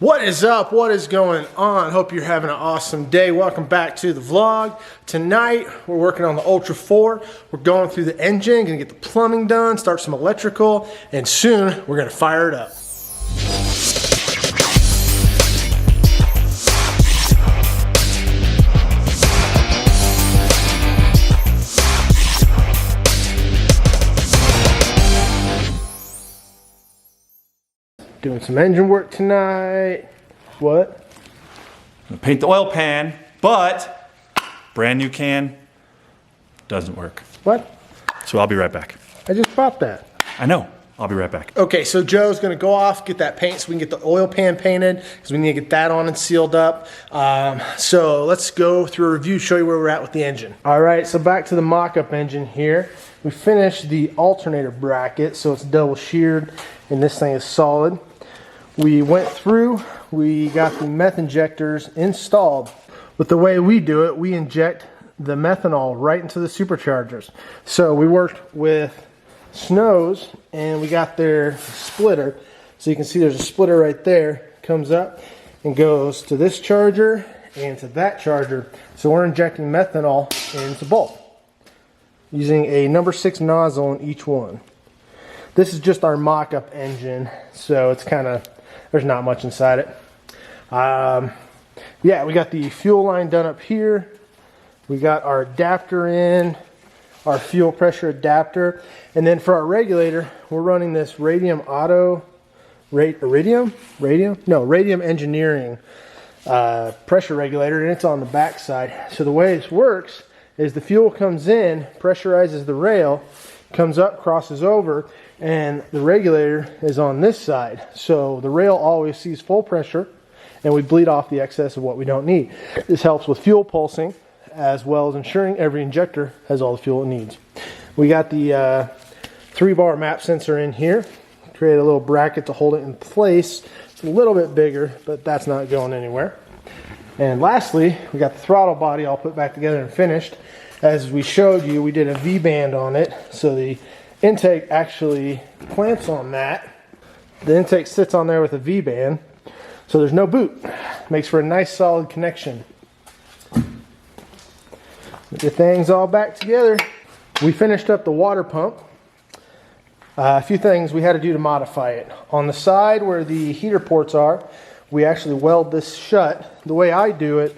What is up? What is going on? Hope you're having an awesome day. Welcome back to the vlog. Tonight, we're working on the Ultra4. We're going through the engine, gonna get the plumbing done, start some electrical, and soon we're gonna fire it up. Doing some engine work tonight. What? Paint the oil pan, but brand new can doesn't work. What? So I'll be right back. I just bought that. I know. I'll be right back. Okay, so Joe's gonna go off, get that paint so we can get the oil pan painted because we need to get that on and sealed up. So let's go through a review, show you where we're at with the engine. All right, so back to the mock-up engine here. We finished the alternator bracket, so it's double sheared and this thing is solid. We went through, we got the meth injectors installed. With the way we do it, we inject the methanol right into the superchargers. So we worked with Snow's and we got their splitter. So you can see there's a splitter right there, comes up and goes to this charger and to that charger. So we're injecting methanol into both, using a number 6 nozzle in each one. This is just our mock-up engine, so it's kind of, there's not much inside it. Yeah, we got the fuel line done up here. We got our adapter in, our fuel pressure adapter. And then for our regulator, we're running this Radium Engineering pressure regulator, and it's on the back side. So the way this works is the fuel comes in, pressurizes the rail, comes up, crosses over, and the regulator is on this side. So the rail always sees full pressure and we bleed off the excess of what we don't need. This helps with fuel pulsing as well as ensuring every injector has all the fuel it needs. We got the 3-bar map sensor in here. Create a little bracket to hold it in place. It's a little bit bigger, but that's not going anywhere. And lastly, we got the throttle body all put back together and finished. As we showed you, we did a V-band on it, so the intake actually clamps on that. The intake sits on there with a V-band, so there's no boot. Makes for a nice solid connection. Get the things all back together. We finished up the water pump. A few things we had to do to modify it. On the side where the heater ports are, we actually weld this shut. The way I do it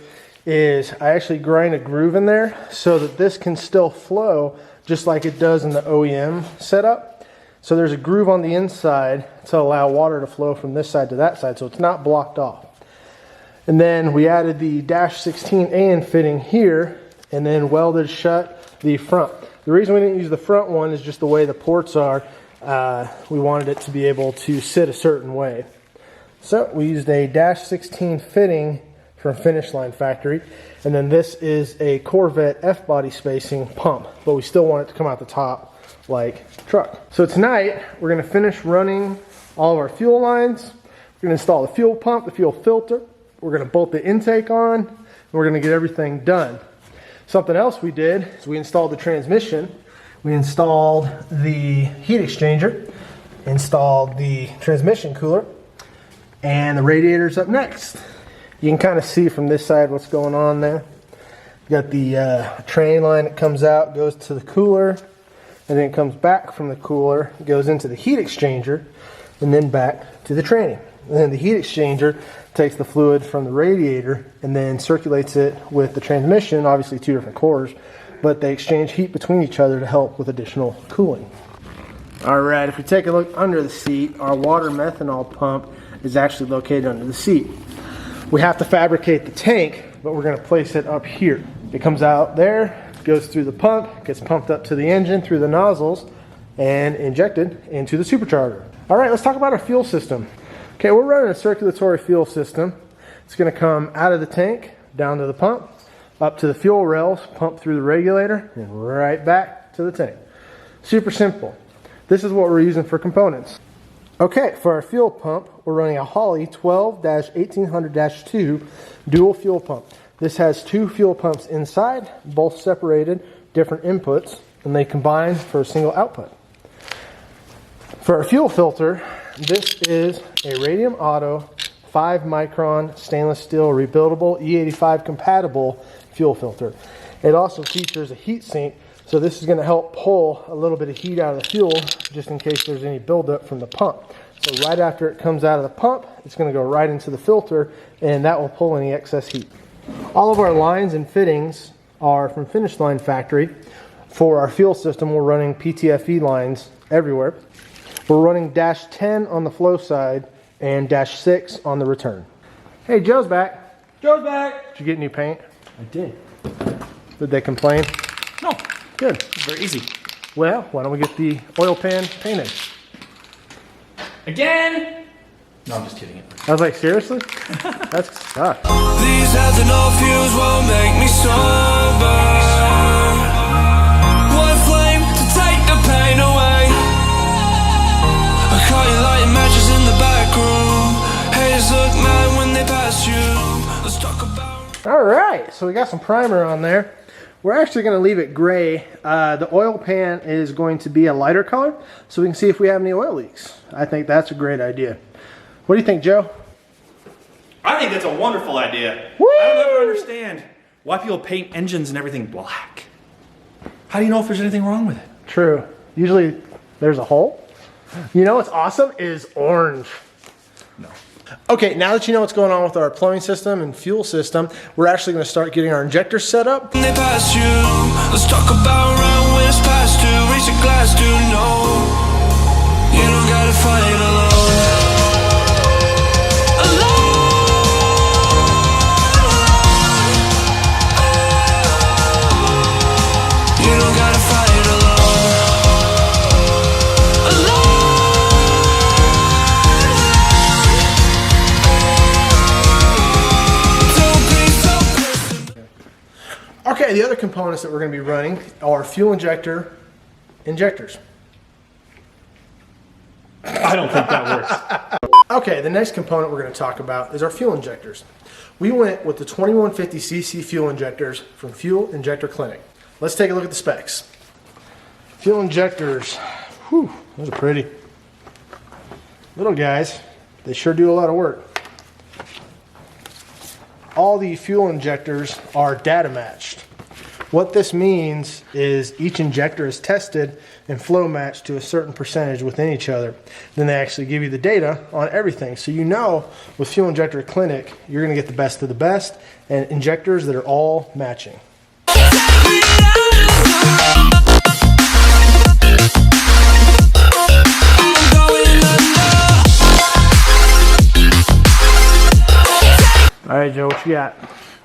is I actually grind a groove in there so that this can still flow just like it does in the OEM setup. So there's a groove on the inside to allow water to flow from this side to that side, so it's not blocked off. And then we added the -16 AN fitting here and then welded shut the front. The reason we didn't use the front one is just the way the ports are. We wanted it to be able to sit a certain way. So we used a -16 fitting from Finish Line Factory, and then this is a Corvette F-body spacing pump, but we still want it to come out the top like truck. So tonight we're going to finish running all of our fuel lines. We're going to install the fuel pump, the fuel filter. We're going to bolt the intake on, and we're going to get everything done. Something else we did is we installed the transmission. We installed the heat exchanger, installed the transmission cooler, and the radiator's up next. You can kind of see from this side what's going on there. You got the train line that comes out, goes to the cooler, and then it comes back from the cooler, goes into the heat exchanger, and then back to the train. And then the heat exchanger takes the fluid from the radiator and then circulates it with the transmission, obviously 2 different cores, but they exchange heat between each other to help with additional cooling. All right, if we take a look under the seat, our water methanol pump is actually located under the seat. We have to fabricate the tank, but we're going to place it up here. It comes out there, goes through the pump, gets pumped up to the engine through the nozzles, and injected into the supercharger. All right, let's talk about our fuel system. Okay, we're running a circulatory fuel system. It's going to come out of the tank, down to the pump, up to the fuel rails, pump through the regulator, and right back to the tank. Super simple. This is what we're using for components. Okay, for our fuel pump, we're running a Holley 12-1800-2 dual fuel pump. This has 2 fuel pumps inside, both separated, different inputs, and they combine for a single output. For our fuel filter, this is a Radium Auto 5 micron stainless steel rebuildable E85 compatible fuel filter. It also features a heat sink, so this is going to help pull a little bit of heat out of the fuel just in case there's any buildup from the pump. So right after it comes out of the pump, it's going to go right into the filter, and that will pull any excess heat. All of our lines and fittings are from Finish Line Factory. For our fuel system, we're running PTFE lines everywhere. We're running -10 on the flow side and -6 on the return. Hey, Joe's back. Joe's back. Did you get new paint? I did. Did they complain? No. Good. Very easy. Well, why don't we get the oil pan painted? Again? No, I'm just kidding. I was like, seriously? That's sucks. These heads and all fuels won't make me sober. One flame to take the pain away. I caught you lighting matches in the back room. Haters look mad when they pass you. Let's talk about. All right, so we got some primer on there. We're actually going to leave it gray. The oil pan is going to be a lighter color, so we can see if we have any oil leaks. I think that's a great idea. What do you think, Joe? I think that's a wonderful idea. Woo! I don't ever understand why people paint engines and everything black. How do you know if there's anything wrong with it? True. Usually there's a hole. You know what's awesome is orange. No. Okay, now that you know what's going on with our plumbing system and fuel system, we're actually going to start getting our injectors set up. When they pass you, let's talk about round when it's past due. Raise a glass to know you don't gotta fight alone. Okay, the other components that we're going to be running are fuel injector injectors. I don't think that works. Okay, the next component we're going to talk about is our fuel injectors. We went with the 2150cc fuel injectors from Fuel Injector Clinic. Let's take a look at the specs. Fuel injectors, whew, those are pretty. Little guys, they sure do a lot of work. All the fuel injectors are data matched. What this means is each injector is tested and flow matched to a certain percentage within each other. Then they actually give you the data on everything. So you know with Fuel Injector Clinic, you're going to get the best of the best and injectors that are all matching. All right, Joe, what you got?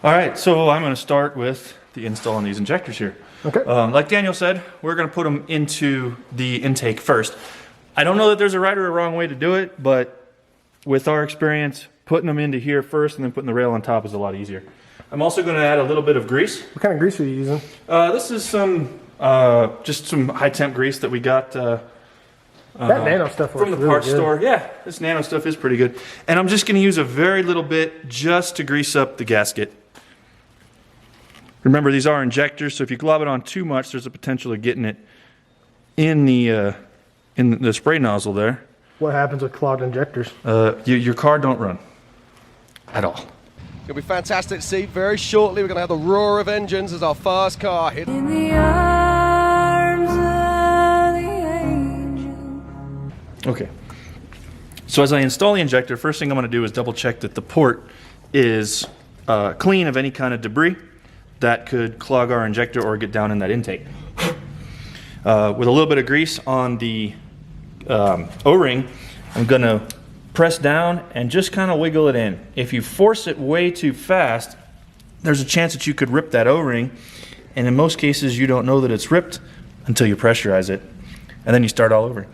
All right, so I'm going to start with the install on these injectors here. Okay. Like Daniel said, we're going to put them into the intake first. I don't know that there's a right or a wrong way to do it, but with our experience, putting them into here first and then putting the rail on top is a lot easier. I'm also going to add a little bit of grease. What kind of grease are you using? This is some just some high temp grease that we got That nano stuff from the really parts good. store. Yeah, this nano stuff is pretty good. And I'm just going to use a very little bit just to grease up the gasket. Remember, these are injectors, so if you glob it on too much, there's a potential of getting it in the spray nozzle there. What happens with clogged injectors? Your car don't run at all. It'll be fantastic to see very shortly. We're going to have the roar of engines as our fast car hits. In the arms of the angel. Okay. So as I install the injector, first thing I'm going to do is double check that the port is clean of any kind of debris that could clog our injector or get down in that intake. With a little bit of grease on the O-ring, I'm going to press down and just kind of wiggle it in. If you force it way too fast, there's a chance that you could rip that O-ring, and in most cases you don't know that it's ripped until you pressurize it, and then you start all over.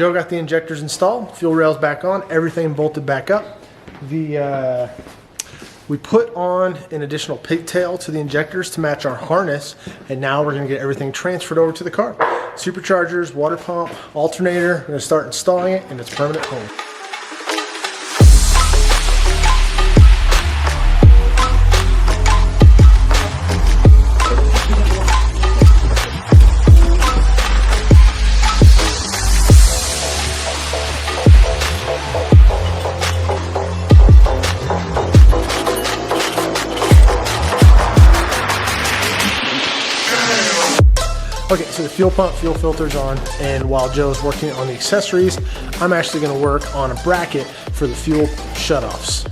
Joe got the injectors installed, fuel rails back on, everything bolted back up. We put on an additional pigtail to the injectors to match our harness, and now we're going to get everything transferred over to the car. Superchargers, water pump, alternator, we're going to start installing it in its permanent home. Okay, so the fuel pump, fuel filter's on, and while Joe's working on the accessories, I'm actually going to work on a bracket for the fuel shutoffs.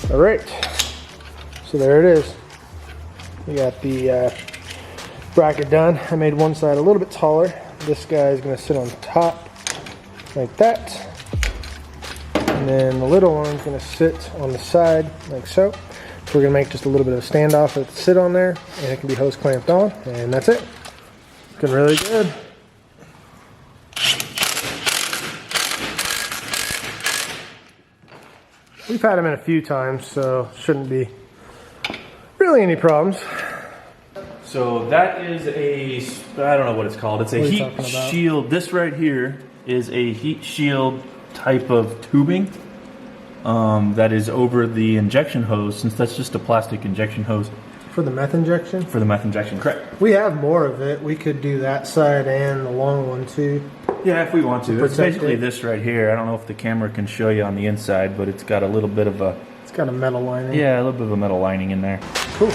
All right, so there it is. We got the bracket done. I made one side a little bit taller. This guy is going to sit on top like that. And then the little one's going to sit on the side like so. So we're going to make just a little bit of a standoff that sit on there, and it can be hose clamped on, and that's it. Looking really good. We've had them in a few times, so shouldn't be really any problems. So that is I don't know what it's called. It's a What are you heat talking about? shield. This right here is a heat shield type of tubing that is over the injection hose, since that's just a plastic injection hose For the meth injection? for the meth injection. Correct. We have more of it. We could do that side and the long one too. Yeah, if we want to. It's Protect basically it. this right here. I don't know if the camera can show you on the inside, but it's got a little bit of a, It's got a metal lining. yeah, a little bit of a metal lining in there. Cool.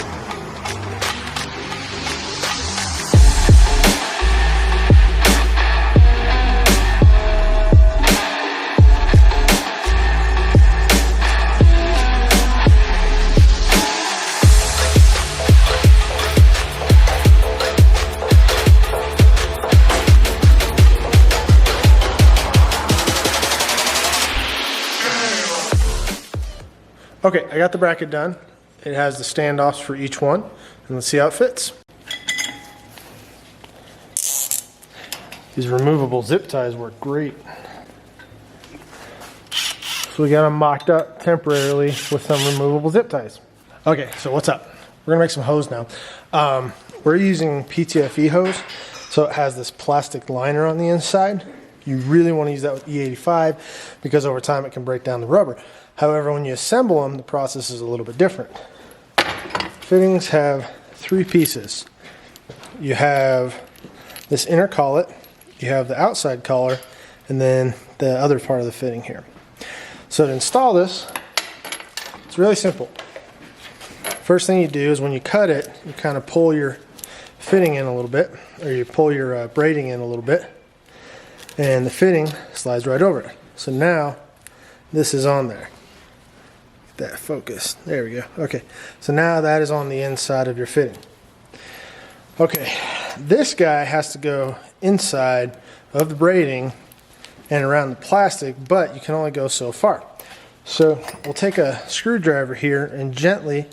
Okay, I got the bracket done. It has the standoffs for each one, and let's see how it fits. These removable zip ties work great. So we got them mocked up temporarily with some removable zip ties. Okay, so what's up? We're gonna make some hose now. We're using PTFE hose, so it has this plastic liner on the inside. You really want to use that with E85 because over time it can break down the rubber. However, when you assemble them, the process is a little bit different. Fittings have three pieces. You have this inner collet, you have the outside collar, and then the other part of the fitting here. So to install this, it's really simple. First thing you do is when you cut it, you kind of pull your fitting in a little bit, or you pull your braiding in a little bit, and the fitting slides right over it. So now this is on there. Get that focus. There we go. Okay, so now that is on the inside of your fitting. Okay, this guy has to go inside of the braiding and around the plastic, but you can only go so far. So we'll take a screwdriver here and gently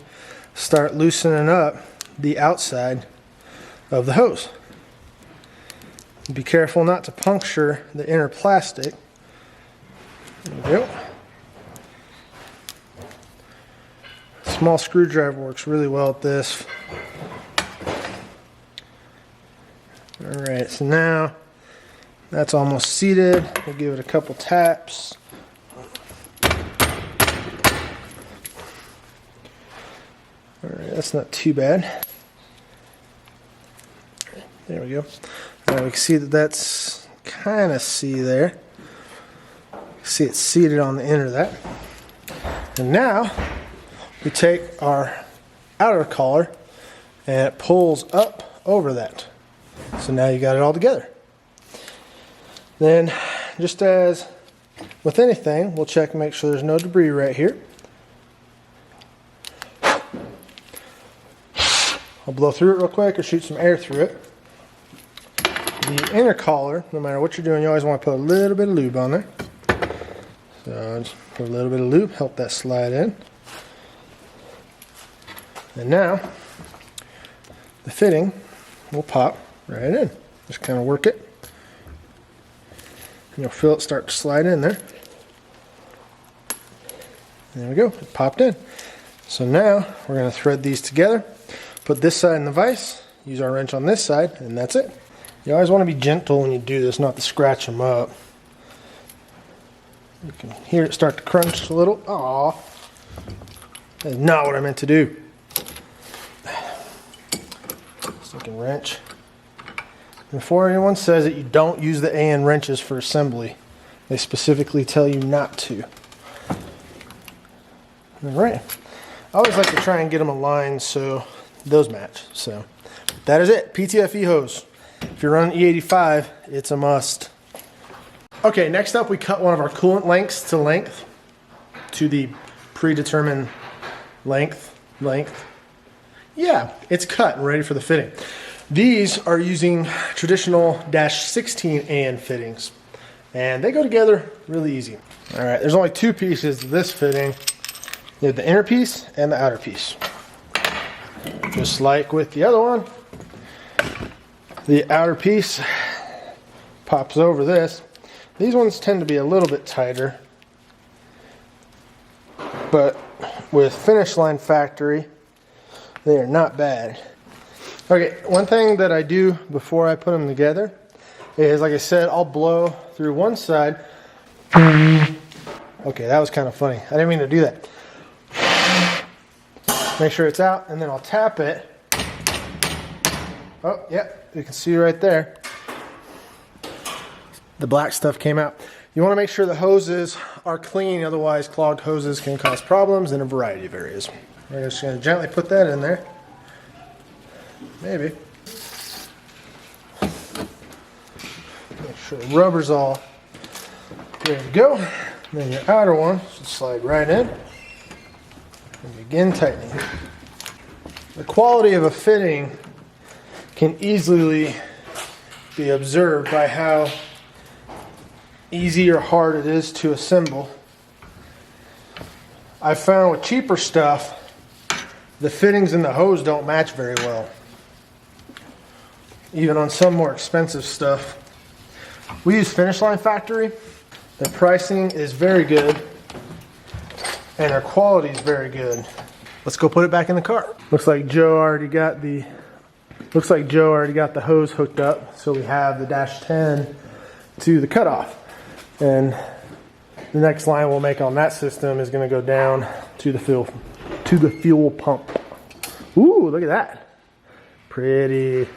start loosening up the outside of the hose. Be careful not to puncture the inner plastic. There we go. Small screwdriver works really well at this. Alright, so now that's almost seated. We'll give it a couple taps. Alright, that's not too bad. There we go. Now we can see that that's kind of there. See it's seated on the end of that. And now we take our outer collar and it pulls up over that. So now you got it all together. Then, just as with anything, we'll check and make sure there's no debris right here. I'll blow through it real quick or shoot some air through it. The inner collar, no matter what you're doing, you always want to put a little bit of lube on there. So just put a little bit of lube, help that slide in. And now, the fitting will pop right in. Just kind of work it. And you'll feel it start to slide in there. There we go, it popped in. So now, we're going to thread these together. Put this side in the vise, use our wrench on this side, and that's it. You always want to be gentle when you do this, not to scratch them up. You can hear it start to crunch a little. Aww. That's not what I meant to do. Sticking wrench. Before anyone says that you don't use the AN wrenches for assembly, they specifically tell you not to. Alright. I always like to try and get them aligned so those match. So that is it. PTFE hose. If you're running E85, it's a must. Okay, next up we cut one of our coolant lengths to length to the predetermined length. Yeah, it's cut and ready for the fitting. These are using traditional -16 AN fittings, and they go together really easy. All right, there's only two pieces to this fitting. You have the inner piece and the outer piece. Just like with the other one, the outer piece pops over this. These ones tend to be a little bit tighter, but with Finish Line Factory, they are not bad. Okay, one thing that I do before I put them together is, like I said, I'll blow through one side. Okay, that was kind of funny. I didn't mean to do that. Make sure it's out, and then I'll tap it. Oh, yeah, you can see right there. The black stuff came out. You want to make sure the hoses are clean, otherwise clogged hoses can cause problems in a variety of areas. We're just going to gently put that in there. Maybe. Make sure the rubber's all ready to go. And then your outer one should slide right in. And begin tightening. The quality of a fitting can easily be observed by how easy or hard it is to assemble. I found with cheaper stuff, the fittings in the hose don't match very well. Even on some more expensive stuff. We use Finish Line Factory. The pricing is very good, and their quality is very good. Let's go put it back in the car. Looks like Joe already got the hose hooked up, so we have the -10 to the cutoff. And the next line we'll make on that system is going to go down to the fuel pump. Ooh, look at that. Pretty.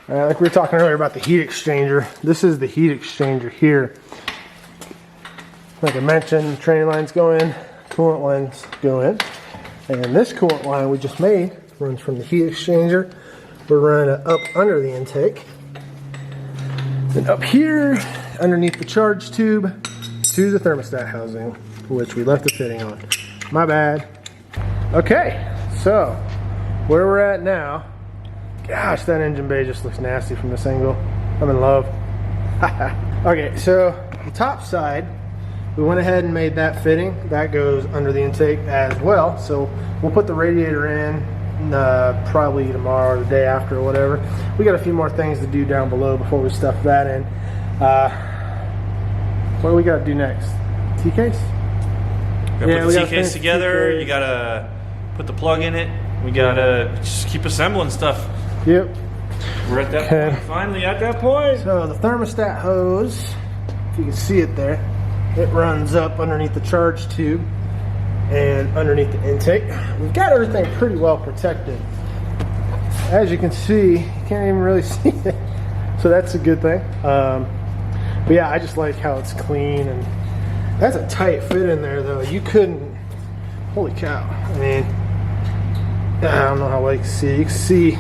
Like we were talking earlier about the heat exchanger. This is the heat exchanger here. Like I mentioned, training lines go in, coolant lines go in. And this coolant line we just made runs from the heat exchanger. We're running it up under the intake. Then up here, underneath the charge tube, to the thermostat housing, which we left the fitting on. My bad. Okay, so where we're at now, gosh, that engine bay just looks nasty from this angle. I'm in love. Okay, so the top side, we went ahead and made that fitting. That goes under the intake as well. So we'll put the radiator in probably tomorrow or the day after or whatever. We got a few more things to do down below before we stuff that in. What do we got to do next? T-case? Put the T-case together. You gotta put the plug in it. We gotta just keep assembling stuff. Yep. We're at that point. Finally at that point. So the thermostat hose, if you can see it there, it runs up underneath the charge tube and underneath the intake. We've got everything pretty well protected. As you can see, you can't even really see it. So that's a good thing. But yeah, I just like how it's clean, and that's a tight fit in there though. You couldn't, holy cow. I mean, I don't know how well you can see. You can see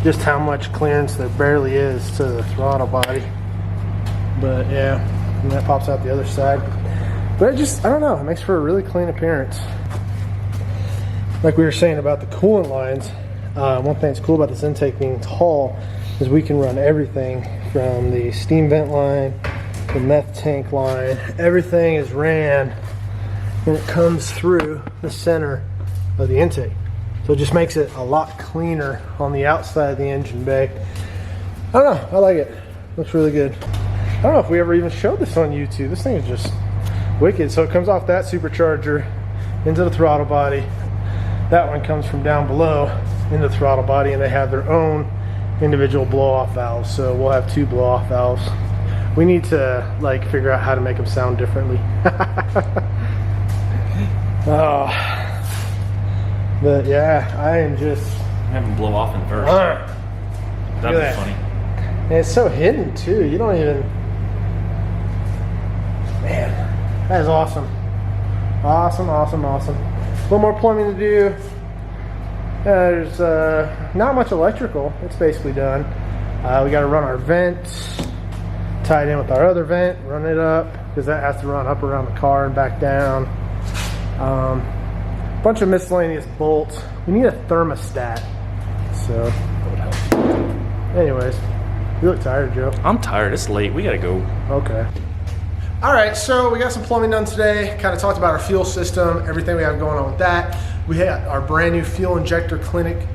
just how much clearance there barely is to the throttle body. But yeah, and that pops out the other side. But I don't know, it makes for a really clean appearance. Like we were saying about the coolant lines, one thing that's cool about this intake being tall is we can run everything from the steam vent line, the meth tank line, everything is ran and it comes through the center of the intake. So it just makes it a lot cleaner on the outside of the engine bay. I don't know, I like it. Looks really good. I don't know if we ever even showed this on YouTube. This thing is just wicked. So it comes off that supercharger into the throttle body. That one comes from down below in the throttle body, and they have their own individual blow-off valves. So we'll have 2 blow-off valves. We need to like figure out how to make them sound differently. Oh, but yeah, I am just Have them blow off in first. That'd be funny. And it's so hidden too. You don't even. Man, that is awesome. Awesome, awesome, awesome. A little more plumbing to do. There's not much electrical. It's basically done. We got to run our vent, tie it in with our other vent, run it up, because that has to run up around the car and back down. Bunch of miscellaneous bolts. We need a thermostat. So, anyways, you look tired, Joe. I'm tired. It's late. We gotta go. Okay. All right, so we got some plumbing done today. Kind of talked about our fuel system, everything we have going on with that. We had our brand new Fuel Injector Clinic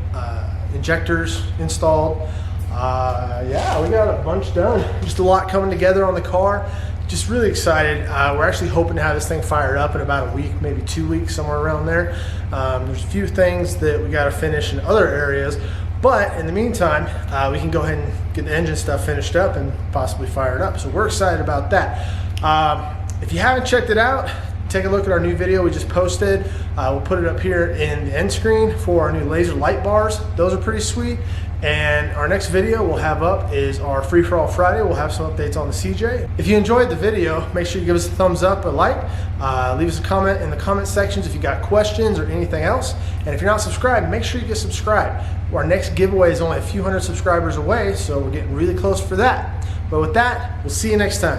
injectors installed. Yeah, we got a bunch done. Just a lot coming together on the car. Just really excited. We're actually hoping to have this thing fired up in about a week, maybe 2 weeks, somewhere around there. There's a few things that we got to finish in other areas, but in the meantime, we can go ahead and get the engine stuff finished up and possibly fire it up. So we're excited about that. If you haven't checked it out, take a look at our new video we just posted. We'll put it up here in the end screen for our new laser light bars. Those are pretty sweet. And our next video we'll have up is our Free For All Friday. We'll have some updates on the CJ. If you enjoyed the video, make sure you give us a thumbs up or like. Leave us a comment in the comment sections if you got questions or anything else. And if you're not subscribed, make sure you get subscribed. Our next giveaway is only a few hundred subscribers away, so we're getting really close for that. But with that, we'll see you next time.